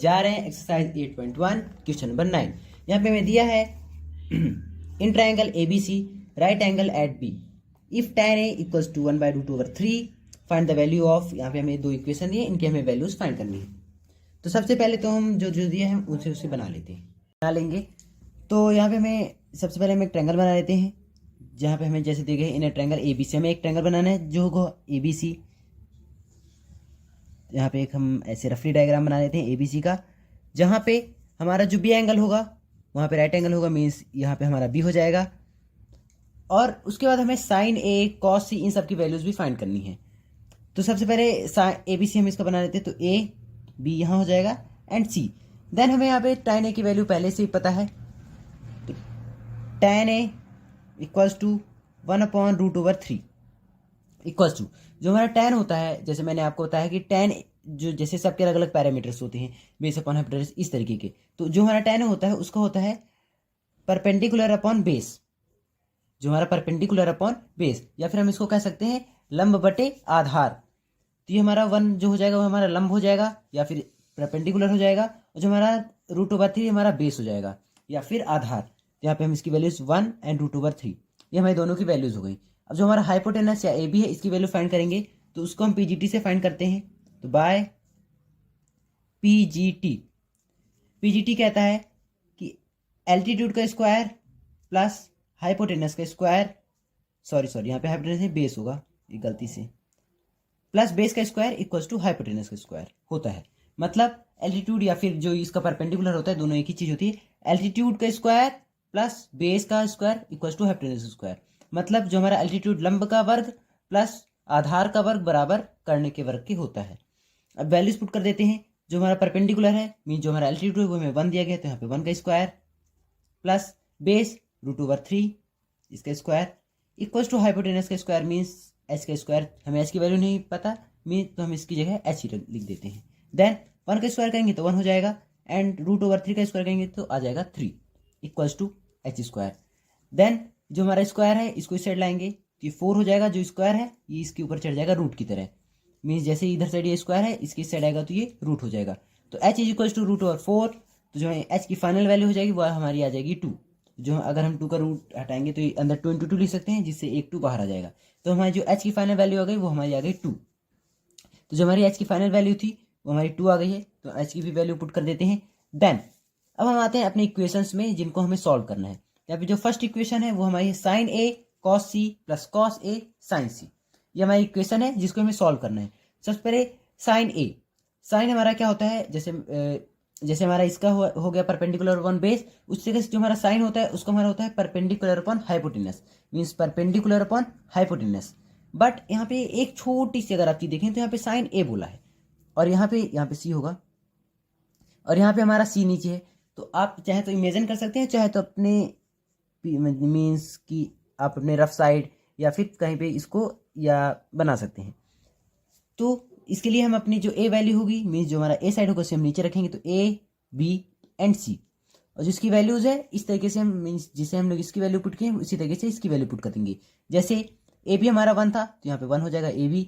जा रहे हैं एक्सरसाइज 8.1 क्वेश्चन नंबर 9। यहाँ पे हमें दिया है in triangle ABC right angle at B if tan A equals to 1/√3 find the value of. यहाँ पे हमें दो इक्वेशन दिए, इनके हमें वैल्यूज फाइंड करनी है। तो सबसे पहले तो हम जो जो दिए हैं उनसे उसे बना लेते हैं, बना लेंगे। तो यहाँ पे हमें सबसे पहले हम एक ट्रायंगल बना लेते हैं, जहाँ पे हमें जैसे दिए गए इन ट्रायंगल ABC हमें एक ट्रायंगल बनाना है जो होगा ABC। यहाँ पे एक हम ऐसे रफली डायग्राम बना लेते हैं ABC का, जहाँ पे हमारा जो B एंगल होगा वहाँ पे राइट एंगल होगा, मीन्स यहाँ पे हमारा B हो जाएगा। और उसके बाद हमें साइन A cos C इन सब की वैल्यूज भी फाइंड करनी है। तो सबसे पहले ABC हम इसका बना लेते हैं, तो A B यहाँ हो जाएगा एंड C। देन हमें यहाँ पे tan A की वैल्यू पहले से ही पता है, तो tan A equals to 1/√3 equals to जो हमारा tan होता है, जैसे मैंने आपको बताया कि tan जो जैसे सबके अलग अलग पैरामीटर्स होते हैं, बेस अपॉन हाइपोटेनस इस तरीके के, तो जो हमारा tan होता है उसका होता है परपेंडिकुलर अपॉन बेस, जो हमारा परपेंडिकुलर अपॉन बेस, या फिर हम इसको कह सकते हैं लंब बटे आधार। तो ये हमारा 1 जो हो जाएगा वो हमारा लंब हो जाएगा या फिर परपेंडिकुलर हो जाएगा, और जो हमारा √3 हमारा बेस हो जाएगा या फिर आधार। तो यहाँ पे हम इसकी वैल्यूज 1 एंड √3 ये हमारी दोनों की वैल्यूज हो गई। अब जो हमारा हाइपोटेनस या AB है इसकी वैल्यू फाइंड करेंगे, तो उसको हम PGT से फाइंड करते हैं। तो बाय PGT कहता है कि एल्टीट्यूड का स्क्वायर प्लस हाइपोटेनस का स्क्वायर, सॉरी यहाँ पे हाइपोटेनस है, बेस होगा, ये गलती से, प्लस बेस का स्क्वायर इक्वल्स टू हाइपोटेनस का स्क्वायर होता है। मतलब एल्टीट्यूड या फिर जो इसका परपेंडिकुलर होता है, दोनों एक ही चीज होती है। एल्टीट्यूड का स्क्वायर प्लस बेस का स्क्वायर इक्वल्स टू हाइपोटेनस का स्क्वायर। मतलब जो हमारा एल्टीट्यूड लंब का वर्ग प्लस आधार का वर्ग बराबर कर्ण के वर्ग के होता है। अब वैल्यूज पुट कर देते हैं। जो हमारा परपेंडिकुलर है मीन जो हमारा एल्टीट्यूड है वो हमें 1 दिया गया, तो यहाँ पे 1 का स्क्वायर प्लस बेस √3 इसका स्क्वायर इक्वल्स टू हाइपोटेनस का स्क्वायर मीन्स h का स्क्वायर। हमें h की वैल्यू नहीं पता मीन, तो हम इसकी जगह h ही लिख देते हैं। देन 1 का स्क्वायर करेंगे तो 1 हो जाएगा, एंड √3 का स्क्वायर करेंगे तो आ जाएगा 3 equals to h square. Then जो हमारा स्क्वायर है इसको इस साइड लाएंगे तो ये 4 हो जाएगा, जो स्क्वायर है ये इसके ऊपर चढ़ जाएगा रूट की तरह, मीन्स जैसे इधर साइड ये स्क्वायर है इसके इस साइड आएगा तो ये रूट हो जाएगा। तो h इज इक्वल्स टू √4, तो जो है h की फाइनल वैल्यू हो जाएगी वो हमारी आ जाएगी 2। जो अगर हम 2 का रूट हटाएंगे तो अंदर 2 × 2 लिख सकते हैं, जिससे एक 2 बाहर आ जाएगा। तो हमारी जो h की फाइनल वैल्यू आ गई वो हमारी आ गई 2। तो जो हमारी h की फाइनल वैल्यू थी वो हमारी 2 आ गई है, तो h की भी वैल्यू पुट कर देते हैं। देन अब हम आते हैं अपने इक्वेशंस में जिनको हमें सॉल्व करना है। यहाँ पे जो फर्स्ट इक्वेशन है वो हमारी sine A cos C plus cos A sin C, ये हमारी इक्वेशन है जिसको हमें सॉल्व करना है। सबसे पहले साइन A, साइन हमारा क्या होता है, जैसे हमारा इसका हो गया परपेंडिकुलर अपॉन बेस, उससे जो हमारा साइन होता है उसका हमारा होता है perpendicular upon hypotenuse, means perpendicular upon hypotenuse. But यहाँ पे एक छोटी सी अगर आप चीज देखें तो यहाँ पे साइन A बोला है, और यहाँ पे C होगा, और यहाँ पे हमारा C नीचे है। तो आप चाहे तो इमेजिन कर सकते हैं, चाहे तो अपने मीन्स कि आप अपने रफ साइड या फिर कहीं पे इसको या बना सकते हैं। तो इसके लिए हम अपनी जो A वैल्यू होगी मीन्स जो हमारा A साइड होगा उसे हम नीचे रखेंगे, तो A B एंड C, और जिसकी वैल्यूज है इस तरीके से हम मीन्स जिसे हम लोग इसकी वैल्यू पुट किए उसी तरीके से इसकी वैल्यू पुट कर देंगे। जैसे AB हमारा 1 था तो यहाँ पे 1 हो जाएगा AB,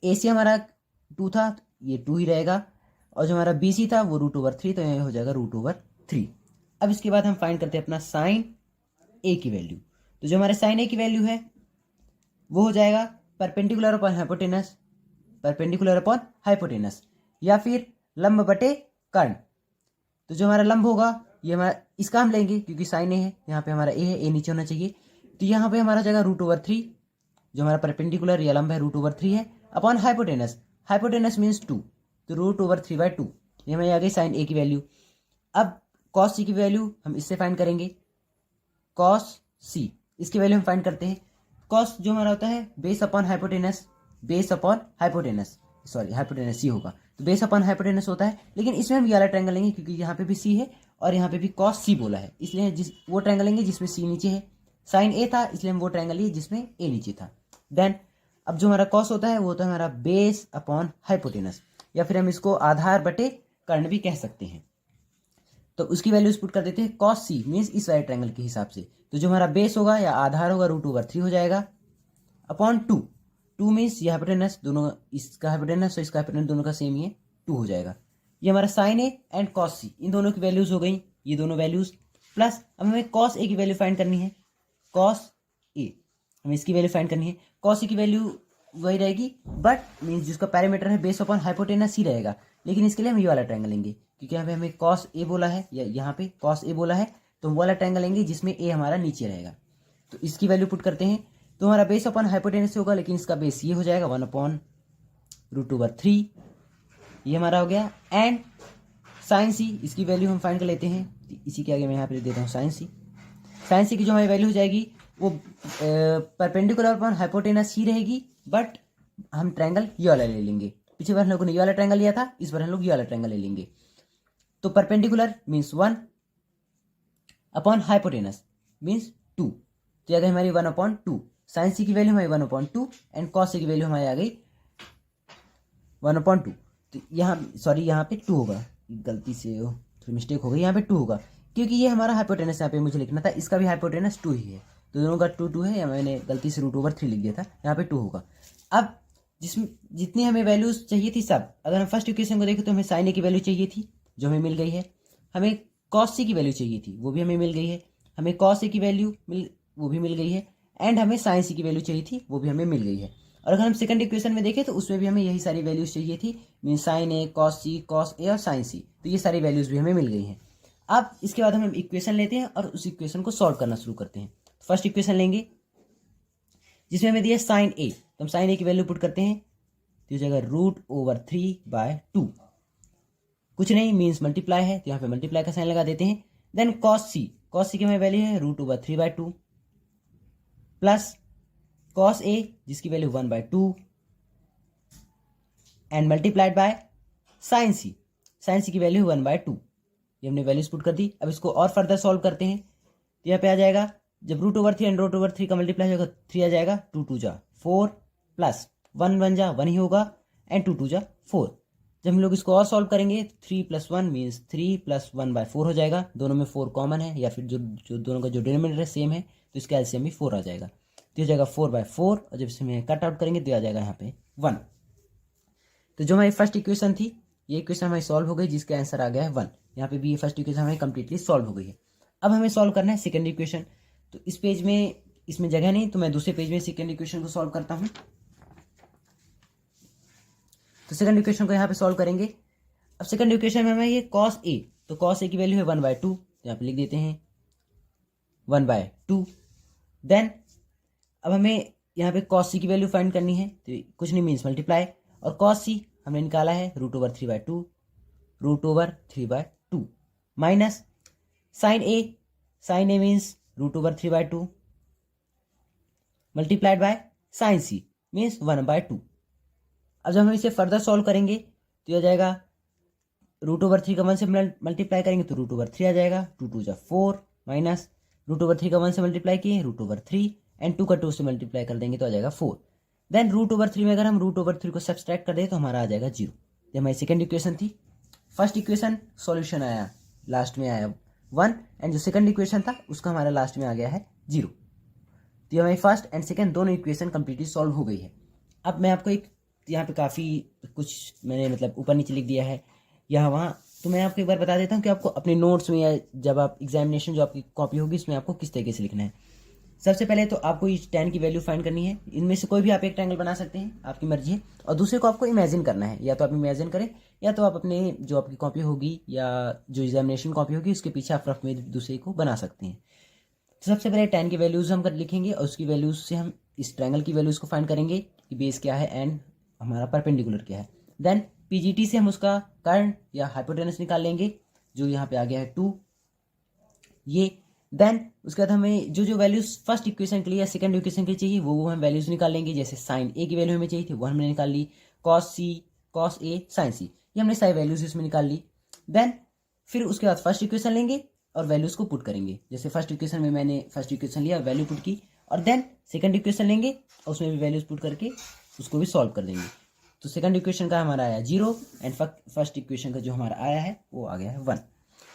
AC हमारा 2 था तो ये 2 ही रहेगा, और जो हमारा BC था वो √3 तो ये हो जाएगा √3। अब इसके बाद हम फाइंड करते हैं अपना साइन A की वैल्यू। तो जो हमारे साइन A की वैल्यू है वो हो जाएगा perpendicular upon hypotenuse, perpendicular upon hypotenuse या फिर लंब बटे कर्ण। तो जो हमारा लंब होगा ये हमारा इसका हम लेंगे क्योंकि साइन A है, यहाँ पे हमारा A है, A नीचे होना चाहिए, तो यहाँ पे हमारा जाएगा √3, जो हमारा परपेंडिकुलर या लंब है √3 है, अपॉन हाइपोटेनस, हाइपोटेनस मीन्स 2, तो √3/2 ये हमारी आ गई साइन A की वैल्यू। अब cos C की वैल्यू हम इससे फाइंड करेंगे, cos C इसकी वैल्यू हम फाइंड करते हैं। cos जो हमारा होता है base upon hypotenuse, base upon hypotenuse, sorry hypotenuse C होगा, तो बेस अपॉन हाइपोटेनस होता है, लेकिन इसमें हम ये वाला ट्रायंगल लेंगे क्योंकि यहाँ पे भी C है और यहाँ पे भी cos C बोला है, इसलिए वो ट्रायंगल लेंगे जिसमें C नीचे है। साइन A था इसलिए हम वो ट्रायंगल लिए जिसमें A नीचे था। देन अब जो हमारा cos होता है वो होता है हमारा बेस अपॉन हाइपोटेनस, या फिर हम इसको आधार बटे कर्ण भी कह सकते हैं। तो उसकी वैल्यूज पुट कर देते हैं cos C मीन्स इस वाले ट्रायंगल के हिसाब से। तो जो हमारा बेस होगा या आधार होगा √3 हो जाएगा अपॉन 2 मीन्स ये हाइपोटेनस, दोनों इसका हाइपोटेनस और इसका हाइपोटेनस दोनों का सेम ही है, 2 हो जाएगा। ये हमारा साइन ए एंड कॉस सी, इन दोनों की वैल्यूज हो गई, ये दोनों वैल्यूज, प्लस अब हमें कॉस ए की वैल्यू फाइंड करनी है, कॉस ए हमें इसकी वैल्यू फाइंड करनी है। कॉस ए की वैल्यू वही रहेगी, बट मीन्स जिसका पैरामीटर है बेस अपॉन हाइपोटेनस ही रहेगा, लेकिन इसके लिए हम ये वाला ट्रायंगल लेंगे, क्योंकि यहाँ पे हमें कॉस ए बोला है या यहाँ पे कॉस ए बोला है, तो हम वाला ट्रायंगल लेंगे जिसमें ए हमारा नीचे रहेगा। तो इसकी वैल्यू पुट करते हैं, तो हमारा बेस अपॉन हाइपोटेनस होगा, लेकिन इसका बेस ये हो जाएगा 1/√3, ये हमारा हो गया। एंड साइन सी, इसकी वैल्यू हम फाइंड कर लेते हैं, इसी के आगे मैं यहाँ पे लिख देता हूँ साइन सी। साइन सी की जो हमारी वैल्यू हो जाएगी वो परपेंडिकुलर अपॉन हाइपोटेनस ही रहेगी, बट हम ट्रायंगल ये वाला ले लेंगे। पिछले बार हम लोगों ने ये वाला ट्रायंगल लिया था, इस बार हम लोग ये वाला ट्रायंगल ले लेंगे। तो perpendicular means 1 upon hypotenuse means 2, तो आ गई हमारी 1/2। साइन सी की वैल्यू हमारी 1/2 एंड कॉस सी की वैल्यू हमारी आ गई 1/2। तो यहाँ सॉरी यहाँ पे 2 होगा, गलती से थोड़ी मिस्टेक हो गई, यहाँ पे 2 होगा, क्योंकि ये हमारा हाइपोटेनस यहाँ पे मुझे लिखना था, इसका भी हाइपोटेनस 2 ही है, तो दोनों का 2 है, या मैंने गलती से √3 लिख दिया था, यहाँ पे 2 होगा। अब जिसमें जितनी हमें वैल्यूज चाहिए थी सब, अगर हम फर्स्ट इक्वेशन को देखें तो हमें साइन ए की वैल्यू चाहिए थी जो हमें मिल गई है, हमें कॉस सी की वैल्यू चाहिए थी वो भी हमें मिल गई है, हमें कॉस ए की वैल्यू वो भी मिल गई है, एंड हमें साइन सी की वैल्यू चाहिए थी वो भी हमें मिल गई है। और अगर हम सेकंड इक्वेशन में देखें तो उसमें भी हमें यही सारी वैल्यूज चाहिए थी, mean sine A, cos C, cos A और साइन सी, तो ये सारी वैल्यूज भी हमें मिल गई हैं। अब इसके बाद हम इक्वेशन लेते हैं और उस इक्वेशन को सॉल्व करना शुरू करते हैं। फर्स्ट इक्वेशन लेंगे जिसमें हमें दिया साइन ए, तो हम साइन ए की वैल्यू पुट करते हैं, तो हो जाएगा √3/2, कुछ नहीं मीन्स मल्टीप्लाई है, तो यहाँ पे मल्टीप्लाई का साइन लगा देते हैं। Then cos C, cos C की हमारी वैल्यू है √3/2 प्लस कॉस ए जिसकी value 1/2 and multiplied by sine C, sine C की वैल्यू 1/2, ये हमने वैल्यूज पुट कर दी। अब इसको और फर्दर सॉल्व करते हैं, तो यहाँ पे आ जाएगा जब √3 एंड √3 का मल्टीप्लाई होगा 3 आ जाएगा, 2 2 जा 4 प्लस 1 1 जा 1 ही होगा एंड 2 2 जा 4। जब हम लोग इसको और सॉल्व करेंगे 3 + 1 मीन्स 3 + 1/4 हो जाएगा, दोनों में 4 कॉमन है, या फिर जो दोनों का जो डिनोमिनेटर है सेम है, तो इसका एलसीएम भी 4 आ जाएगा, तो हो जाएगा 4/4, और जब इसमें कट आउट करेंगे तो आ जाएगा यहाँ पे 1। तो जो हमारी फर्स्ट इक्वेशन थी ये इक्वेशन हमारी सॉल्व हो गई, जिसका आंसर आ गया है 1। यहाँ पे भी ये फर्स्ट इक्वेशन हमारी कंप्लीटली सॉल्व हो गई है। अब हमें सॉल्व करना है सेकंड इक्वेशन, तो इस पेज में इसमें जगह नहीं, तो मैं दूसरे पेज में सेकंड इक्वेशन को सॉल्व करता हूँ। तो सेकंड इक्वेशन को यहाँ पे सॉल्व करेंगे। अब सेकंड इक्वेशन में हमें ये कॉस ए, तो कॉस ए की वैल्यू है 1/2, यहाँ पे लिख देते हैं 1/2। देन अब हमें यहाँ पे कॉस सी की वैल्यू फाइंड करनी है, तो कुछ नहीं मीन्स मल्टीप्लाई, और कॉस सी हमने निकाला है √3/2 minus sine A, sine A means √3/2 multiplied by sine C means 1/2। अब जब हम इसे फर्दर सॉल्व करेंगे तो यह आ जाएगा √3 का 1 से मल्टीप्लाई करेंगे तो √3 आ जाएगा, 2 2 जा 4 माइनस √3 का 1 से मल्टीप्लाई किए √3 एंड 2 का 2 से मल्टीप्लाई कर देंगे तो आ जाएगा 4। देन √3 में अगर हम √3 को सब्सट्रैक्ट कर दें तो हमारा आ जाएगा 0। ये हमारी सेकंड इक्वेशन थी। फर्स्ट इक्वेशन सॉल्यूशन आया, लास्ट में आया 1, एंड जो सेकंड इक्वेशन था उसका हमारा लास्ट में आ गया है 0। तो ये हमारी फर्स्ट एंड सेकंड दोनों इक्वेशन कंप्लीटली सॉल्व हो गई है। अब मैं आपको एक यहाँ पे काफ़ी कुछ मैंने मतलब ऊपर नीचे लिख दिया है यहाँ वहाँ, तो मैं आपको एक बार बता देता हूँ कि आपको अपने नोट्स में या जब आप एग्जामिनेशन जो आपकी कॉपी होगी इसमें आपको किस तरीके से लिखना है। सबसे पहले तो आपको इस tan की वैल्यू फाइंड करनी है, इनमें से कोई भी आप एक ट्रायंगल बना सकते हैं, आपकी मर्जी है। और दूसरे को आपको इमेजिन करना है, या तो आप इमेजिन करें या तो आप अपने जो आपकी कॉपी होगी या जो एग्जामिनेशन कॉपी होगी उसके पीछे आप रफ में दूसरे को बना सकते हैं। तो सबसे पहले tan की वैल्यूज हम लिखेंगे और उसकी वैल्यूज से हम इस ट्रायंगल की वैल्यूज को फाइंड करेंगे कि बेस क्या है एंड हमारा परपेंडिकुलर क्या है। देन पीजीटी से हम उसका कर्ण या हाइपोटेनस निकाल लेंगे, जो यहाँ पे आ गया है 2 ये। देन उसके बाद हमें जो वैल्यूज फर्स्ट इक्वेशन के लिए या सेकंड इक्वेशन के लिए चाहिए वो हम वैल्यूज निकाल लेंगे। जैसे साइन ए की वैल्यू हमें चाहिए थी वो हमने निकाल ली, cos C, cos A, sign सी, ये हमने सारी वैल्यूज इसमें निकाल ली। देन फिर उसके बाद फर्स्ट इक्वेशन लेंगे और वैल्यूज को पुट करेंगे। जैसे फर्स्ट इक्वेशन में मैंने फर्स्ट इक्वेशन लिया, वैल्यू पुट की, और देन सेकंड इक्वेशन लेंगे और उसमें भी वैल्यूज पुट करके उसको भी सॉल्व कर देंगे। तो सेकंड इक्वेशन का हमारा आया 0 एंड फर्स्ट इक्वेशन का जो हमारा आया है वो आ गया है 1।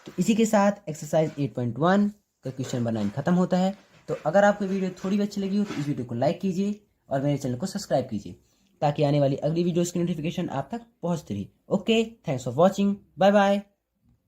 तो इसी के साथ एक्सरसाइज 8.1 का क्वेश्चन बनाना खत्म होता है। तो अगर आपको वीडियो थोड़ी भी अच्छी लगी हो तो इस वीडियो को लाइक कीजिए और मेरे चैनल को सब्सक्राइब कीजिए। ताकि आने वाली अगली वीडियोस की नोटिफिकेशन आप तक पहुंचती रही। Okay, thanks for watching, bye bye.